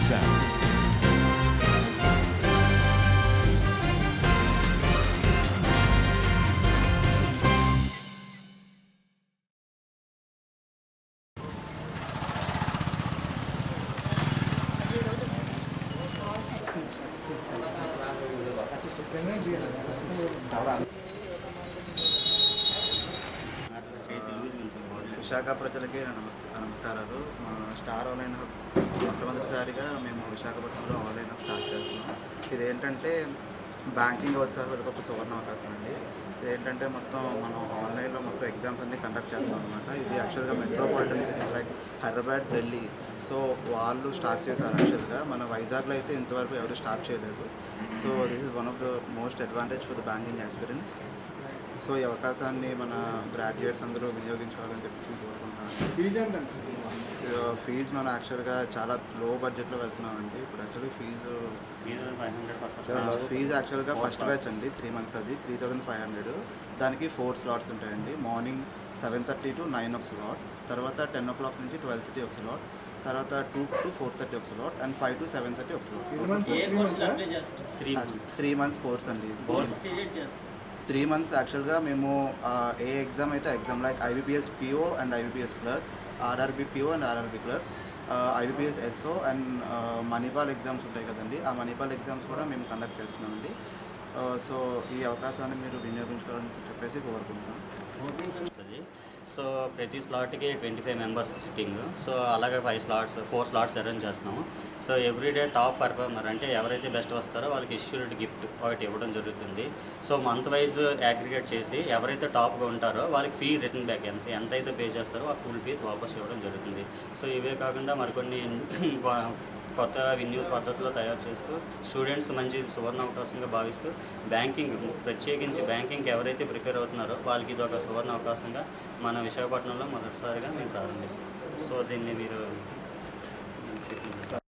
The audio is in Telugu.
sound. విశాఖ ప్రజలకి నమస్కారాలు. స్టార్ ఆన్లైన్ హబ్ మొట్టమొదటిసారిగా మేము విశాఖపట్నంలో ఆన్లైన్ హబ్ స్టార్ట్ చేస్తున్నాం. ఇదేంటంటే బ్యాంకింగ్ ఉత్సాహాలకు ఒక సువర్ణ అవకాశం అండి. ఇదేంటంటే మొత్తం మనం ఆన్లైన్లో మొత్తం ఎగ్జామ్స్ అన్నీ కండక్ట్ చేస్తున్నాం అనమాట. ఇది యాక్చువల్గా metropolitan cities like Hyderabad, Delhi, so వాళ్ళు స్టార్ట్ చేశారు. యాక్చువల్గా మన వైజాగ్లో అయితే ఇంతవరకు ఎవరు స్టార్ట్ చేయలేదు. So this is one of the most advantage for the banking experience. So ఈ అవకాశాన్ని మన గ్రాడ్యుయేట్స్ అందరూ వినియోగించుకోవాలని చెప్పి కోరుకుంటున్నాను. ఫీజు మనం యాక్చువల్గా చాలా లో బడ్జెట్లో వెళ్తున్నామండి. ఇప్పుడు యాక్చువల్గా ఫీజు యాక్చువల్గా ఫస్ట్ బ్యాచ్ అండి 3 months, అది 3500. దానికి 4 slots ఉంటాయండి. మార్నింగ్ 7:30 to 9 ఒక స్లాట్, తర్వాత 10 o'clock నుంచి 12:30 ఒక స్లాట్, తర్వాత 2 to 4:30 ఒక స్లాట్, అండ్ 5 to 7:30 ఒక స్లాట్. 3 months కోర్స్ అండి. 3 months యాక్చువల్గా మేము ఏ ఎగ్జామ్ అయితే exam like IBPS PO and IBPS clerk, RRB PO and RRB clerk, IBPS SO and Manipal exams ఉంటాయి కదండి. ఆ మణిపాల్ ఎగ్జామ్స్ కూడా మేము కండక్ట్ చేస్తున్నామండి. సో ఈ అవకాశాన్ని మీరు వినియోగించుకోవాలని చెప్పేసి కోరుకుంటున్నాం. సో ప్రతి స్లాట్కి 25 members సిట్టింగ్. సో అలాగే 4 slots అరేంజ్ చేస్తున్నాము. సో ఎవ్రీడే టాప్ పర్ఫార్మర్ అంటే ఎవరైతే బెస్ట్ వస్తారో వాళ్ళకి ఇష్యూడ్ గిఫ్ట్ ఒకటి ఇవ్వడం జరుగుతుంది. సో మంత్ వైజ్ అగ్రిగేట్ చేసి ఎవరైతే టాప్గా ఉంటారో వాళ్ళకి ఫీ రిటర్న్ బ్యాక్ ఎంతైతే పే చేస్తారో ఆ ఫుల్ ఫీస్ వాపస్ ఇవ్వడం జరుగుతుంది. సో ఇవే కాకుండా మరికొన్ని కొత్త వినియోగ పద్ధతిలో తయారు చేస్తూ స్టూడెంట్స్ మంచి సువర్ణ అవకాశంగా భావిస్తూ ప్రత్యేకించి బ్యాంకింగ్కి ఎవరైతే ప్రిపేర్ అవుతున్నారో వాళ్ళకి ఇది ఒక సువర్ణ అవకాశంగా మన విశాఖపట్నంలో మొదటిసారిగా మేము ప్రారంభిస్తాం. సో దీన్ని మీరు